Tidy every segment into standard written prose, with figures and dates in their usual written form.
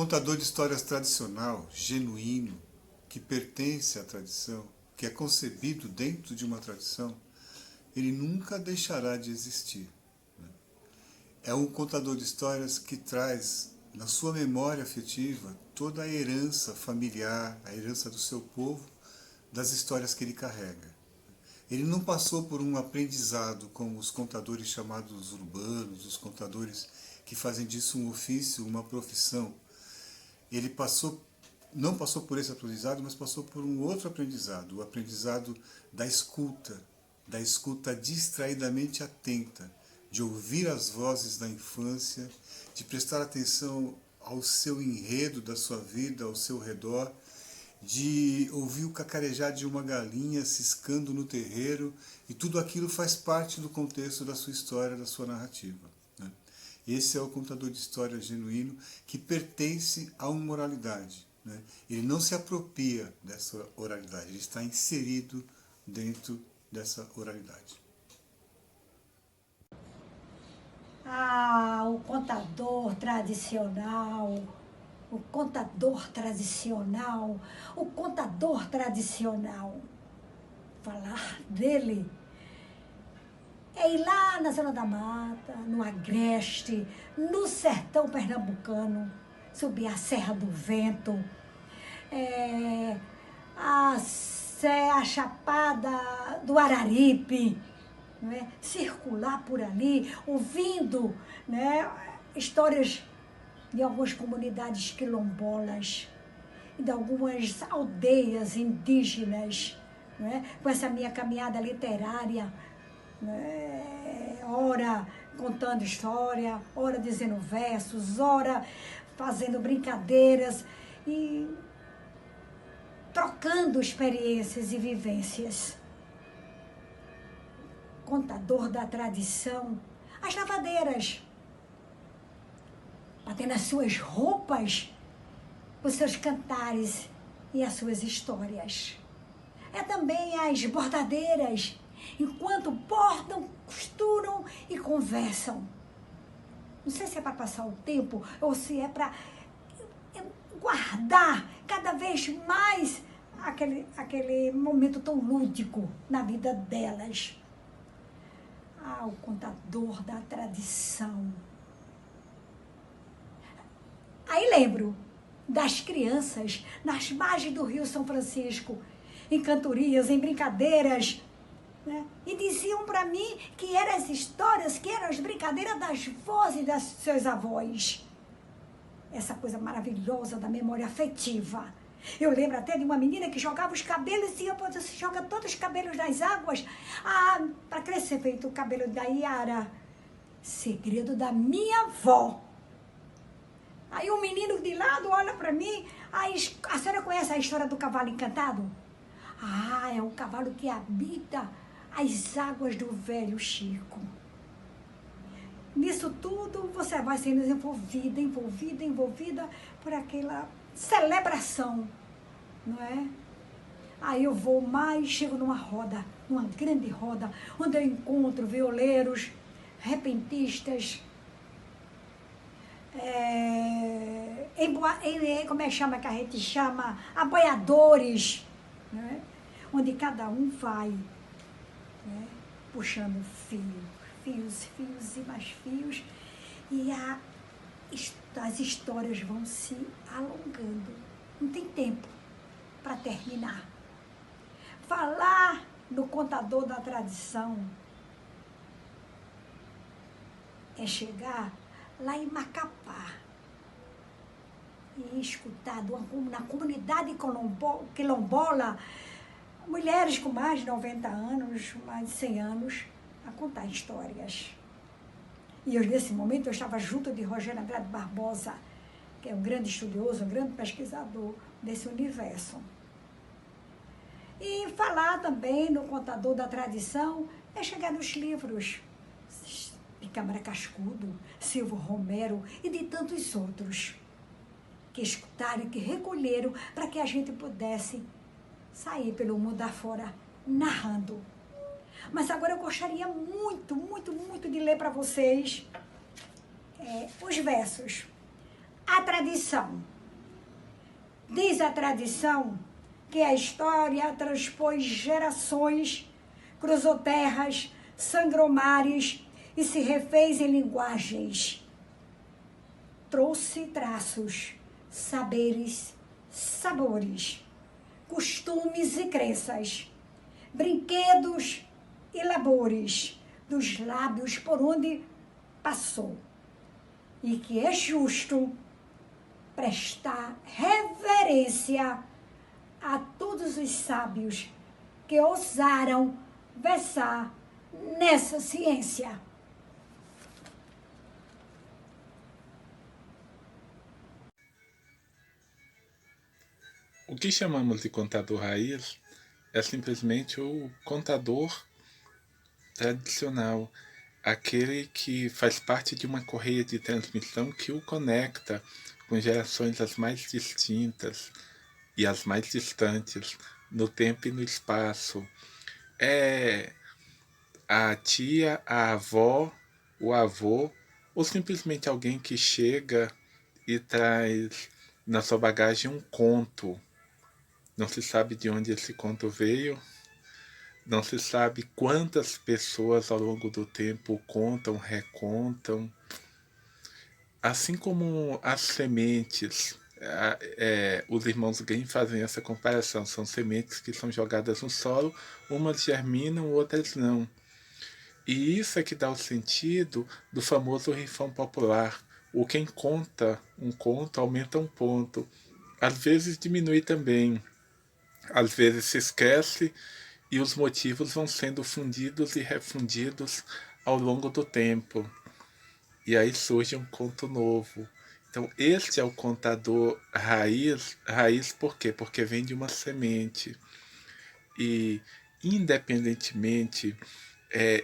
contador de histórias tradicional, genuíno, que pertence à tradição, que é concebido dentro de uma tradição, ele nunca deixará de existir. É um contador de histórias que traz na sua memória afetiva toda a herança familiar, a herança do seu povo, das histórias que ele carrega. Ele não passou por um aprendizado como os contadores chamados urbanos, os contadores que fazem disso um ofício, uma profissão. Ele não passou por esse aprendizado, mas passou por um outro aprendizado, o aprendizado da escuta distraidamente atenta, de ouvir as vozes da infância, de prestar atenção ao seu enredo da sua vida, ao seu redor, de ouvir o cacarejar de uma galinha ciscando no terreiro, e tudo aquilo faz parte do contexto da sua história, da sua narrativa. Esse é o contador de história genuíno que pertence a uma oralidade. Ele não se apropria dessa oralidade, ele está inserido dentro dessa oralidade. O contador tradicional, o contador tradicional, o contador tradicional. Falar dele é ir lá na Zona da Mata, no Agreste, no sertão pernambucano, subir a Serra do Vento, a Chapada do Araripe, né? Circular por ali, ouvindo, né, histórias de algumas comunidades quilombolas, de algumas aldeias indígenas, né? Com essa minha caminhada literária, né? Ora contando história, ora dizendo versos, ora fazendo brincadeiras e trocando experiências e vivências. Contador da tradição, as lavadeiras, batendo as suas roupas, os seus cantares e as suas histórias. É também as bordadeiras, enquanto bordam, costuram e conversam. Não sei se é para passar o tempo ou se é para guardar cada vez mais aquele momento tão lúdico na vida delas. O contador da tradição. Aí lembro das crianças nas margens do Rio São Francisco, em cantorias, em brincadeiras, né? E diziam para mim que eram as histórias, que eram as brincadeiras das vós e dos seus avós. Essa coisa maravilhosa da memória afetiva. Eu lembro até de uma menina que jogava os cabelos e você joga todos os cabelos nas águas para crescer feito o cabelo da Iara. Segredo da minha avó. Aí o menino de lado olha para mim, a senhora conhece a história do cavalo encantado? É um cavalo que habita as águas do velho Chico. Nisso tudo você vai sendo envolvida por aquela celebração, não é? Aí eu vou mais, chego numa grande roda, onde eu encontro violeiros, repentistas, como é que chama, que a gente chama, aboiadores, né? Onde cada um vai, né, puxando fios e mais fios, e as histórias vão se alongando. Não tem tempo para terminar. Falar no contador da tradição é chegar lá em Macapá e escutar na comunidade quilombola mulheres com mais de 90 anos, mais de 100 anos, a contar histórias. E nesse momento eu estava junto de Rogério Andrade Barbosa, que é um grande estudioso, um grande pesquisador desse universo. E falar também no contador da tradição é chegar nos livros de Câmara Cascudo, Silvio Romero e de tantos outros que escutaram, que recolheram para que a gente pudesse sair pelo mundo afora narrando. Mas agora eu gostaria muito de ler para vocês os versos. A tradição. Diz a tradição que a história transpôs gerações, cruzou terras, sangrou mares e se refez em linguagens. Trouxe traços, saberes, sabores, costumes e crenças, brinquedos e labores dos lábios por onde passou. E que é justo prestar reverência a todos os sábios que ousaram versar nessa ciência. O que chamamos de contador raiz é simplesmente o contador tradicional, aquele que faz parte de uma correia de transmissão que o conecta com gerações as mais distintas e as mais distantes, no tempo e no espaço. É a tia, a avó, o avô, ou simplesmente alguém que chega e traz na sua bagagem um conto. Não se sabe de onde esse conto veio, não se sabe quantas pessoas ao longo do tempo contam, recontam. Assim como as sementes, os irmãos Grimm fazem essa comparação. São sementes que são jogadas no solo, umas germinam, outras não. E isso é que dá o sentido do famoso rifão popular. O quem conta um conto aumenta um ponto. Às vezes diminui também. Às vezes se esquece e os motivos vão sendo fundidos e refundidos ao longo do tempo. E aí surge um conto novo. Então, este é o contador raiz. Raiz por quê? Porque vem de uma semente. E, independentemente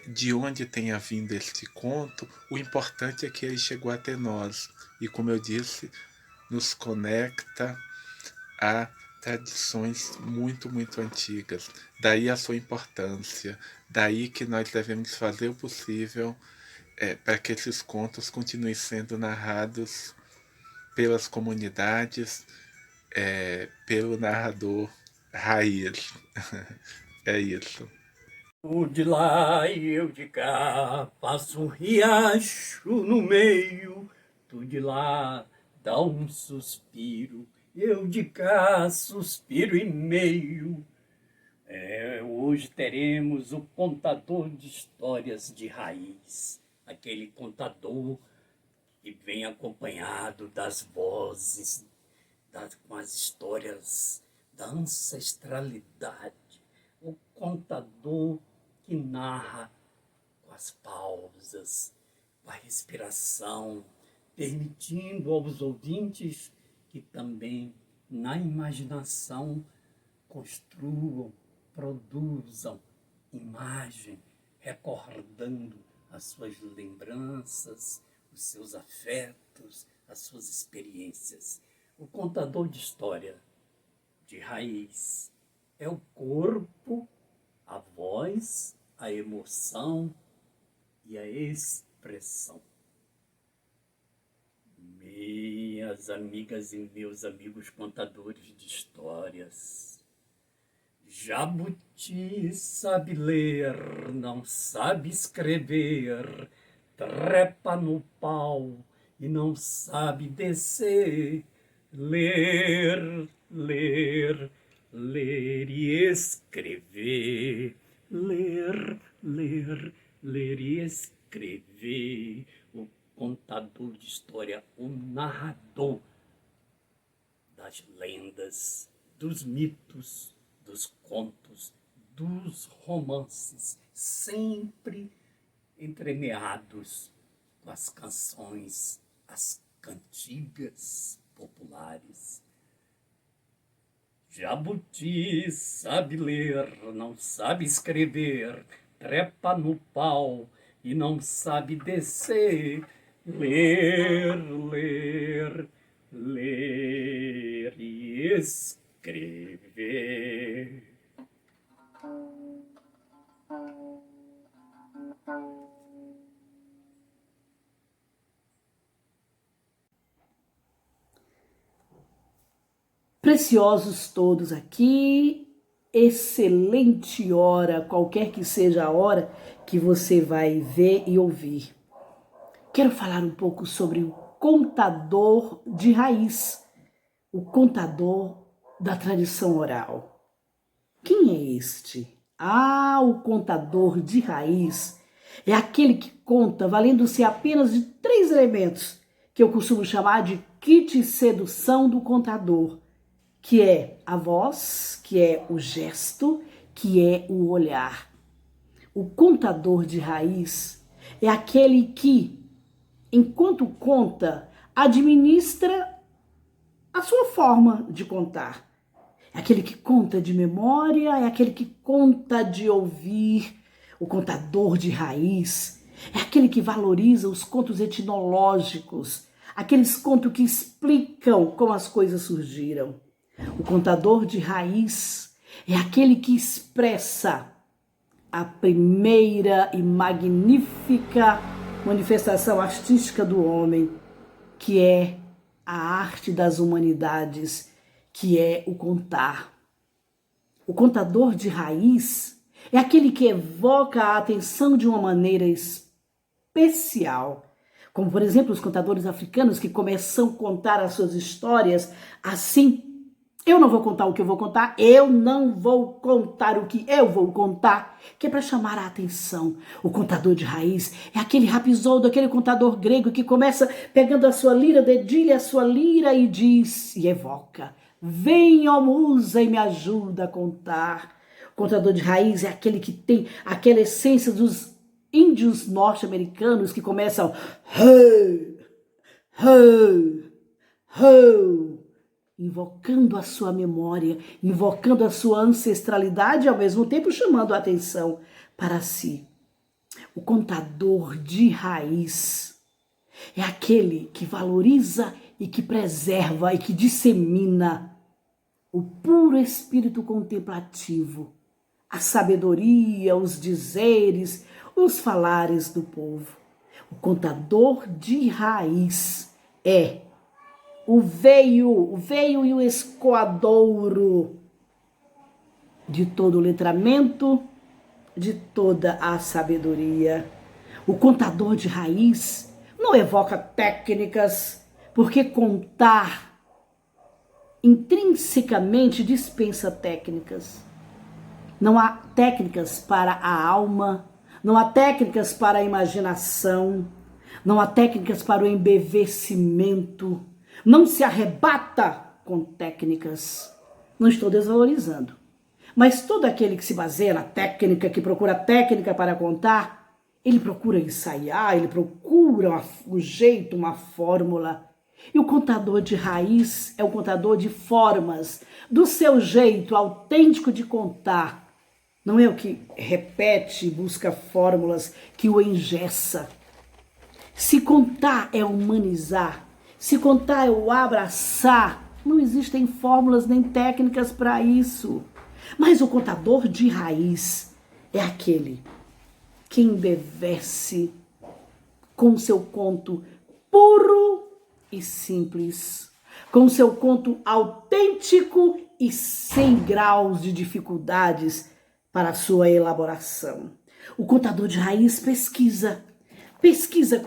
de onde tenha vindo este conto, o importante é que ele chegou até nós. E, como eu disse, nos conecta a tradições muito, muito antigas. Daí a sua importância. Daí que nós devemos fazer o possível para que esses contos continuem sendo narrados pelas comunidades, pelo narrador raiz. É isso. Tu de lá e eu de cá, passa um riacho no meio. Tu de lá dá um suspiro, eu de cá suspiro e meio. Hoje teremos o contador de histórias de raiz, aquele contador que vem acompanhado das vozes, com as histórias da ancestralidade. O contador que narra com as pausas, com a respiração, permitindo aos ouvintes que também, na imaginação, construam, produzam imagem, recordando as suas lembranças, os seus afetos, as suas experiências. O contador de história de raiz é o corpo, a voz, a emoção e a expressão. Minhas amigas e meus amigos contadores de histórias, jabuti sabe ler, não sabe escrever, trepa no pau e não sabe descer. Ler, ler, ler e escrever. Ler, ler, ler e escrever. O contador de história, o narrador das lendas, dos mitos, dos contos, dos romances, sempre entremeados com as canções, as cantigas populares. Jabuti sabe ler, não sabe escrever, trepa no pau e não sabe descer. Ler, ler, ler e escrever. Preciosos todos aqui, excelente hora, qualquer que seja a hora que você vai ver e ouvir. Quero falar um pouco sobre o contador de raiz, o contador da tradição oral. Quem é este? O contador de raiz é aquele que conta valendo-se apenas de 3 elementos, que eu costumo chamar de kit sedução do contador, que é a voz, que é o gesto, que é o olhar. O contador de raiz é aquele que, enquanto conta, administra a sua forma de contar. É aquele que conta de memória, é aquele que conta de ouvir. O contador de raiz é aquele que valoriza os contos etnológicos, aqueles contos que explicam como as coisas surgiram. O contador de raiz é aquele que expressa a primeira e magnífica manifestação artística do homem, que é a arte das humanidades, que é o contar. O contador de raiz é aquele que evoca a atenção de uma maneira especial, como, por exemplo, os contadores africanos que começam a contar as suas histórias assim. Eu não vou contar o que eu vou contar, eu não vou contar o que eu vou contar, que é para chamar a atenção. O contador de raiz é aquele rapisoldo, aquele contador grego que começa pegando a sua lira, dedilha a sua lira e diz, e evoca: vem, ó musa, e me ajuda a contar. O contador de raiz é aquele que tem aquela essência dos índios norte-americanos que começam ho, ho, ho, invocando a sua memória, invocando a sua ancestralidade e ao mesmo tempo chamando a atenção para si. O contador de raiz é aquele que valoriza e que preserva e que dissemina o puro espírito contemplativo, a sabedoria, os dizeres, os falares do povo. O contador de raiz é o veio e o escoadouro de todo o letramento, de toda a sabedoria. O contador de raiz não evoca técnicas, porque contar intrinsecamente dispensa técnicas. Não há técnicas para a alma, não há técnicas para a imaginação, não há técnicas para o embevecimento. Não se arrebata com técnicas. Não estou desvalorizando. Mas todo aquele que se baseia na técnica, que procura técnica para contar, ele procura ensaiar, ele procura um jeito, uma fórmula. E o contador de raiz é o contador de formas, do seu jeito autêntico de contar. Não é o que repete e busca fórmulas que o engessa. Se contar é humanizar, se contar é o abraçar, não existem fórmulas nem técnicas para isso. Mas o contador de raiz é aquele que embevece com seu conto puro e simples, com seu conto autêntico e sem graus de dificuldades para a sua elaboração. O contador de raiz pesquisa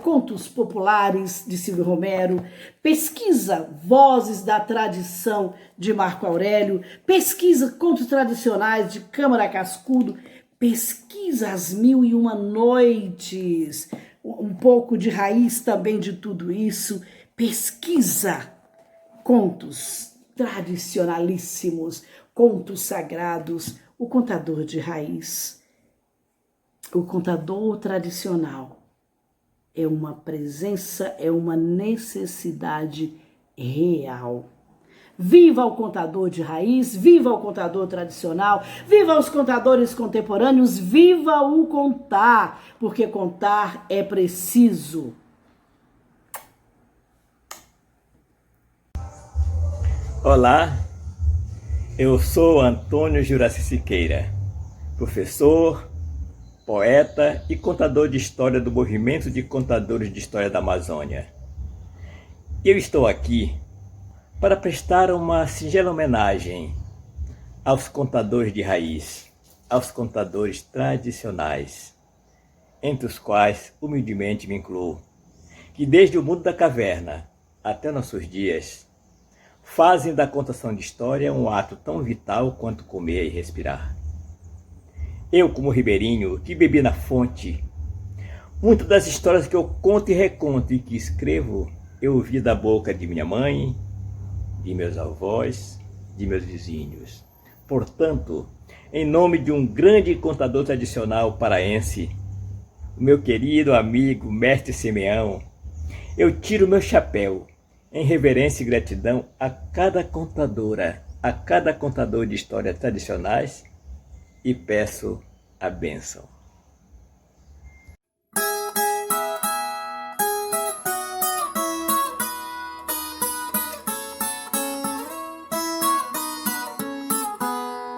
contos populares de Silvio Romero, pesquisa vozes da tradição de Marco Aurélio, pesquisa contos tradicionais de Câmara Cascudo, pesquisa As Mil e Uma Noites, um pouco de raiz também de tudo isso, pesquisa contos tradicionalíssimos, contos sagrados, o contador de raiz, o contador tradicional. É uma presença, é uma necessidade real. Viva o contador de raiz, viva o contador tradicional, viva os contadores contemporâneos, viva o contar, porque contar é preciso. Olá, eu sou Antônio Juraci Siqueira, professor, poeta e contador de história do Movimento de Contadores de História da Amazônia. Eu estou aqui para prestar uma singela homenagem aos contadores de raiz, aos contadores tradicionais, entre os quais humildemente me incluo, que desde o mundo da caverna até nossos dias fazem da contação de história um ato tão vital quanto comer e respirar. Eu, como ribeirinho, que bebi na fonte, muitas das histórias que eu conto e reconto e que escrevo, eu ouvi da boca de minha mãe, de meus avós, de meus vizinhos. Portanto, em nome de um grande contador tradicional paraense, o meu querido amigo mestre Simeão, eu tiro meu chapéu em reverência e gratidão a cada contadora, a cada contador de histórias tradicionais e peço a bênção.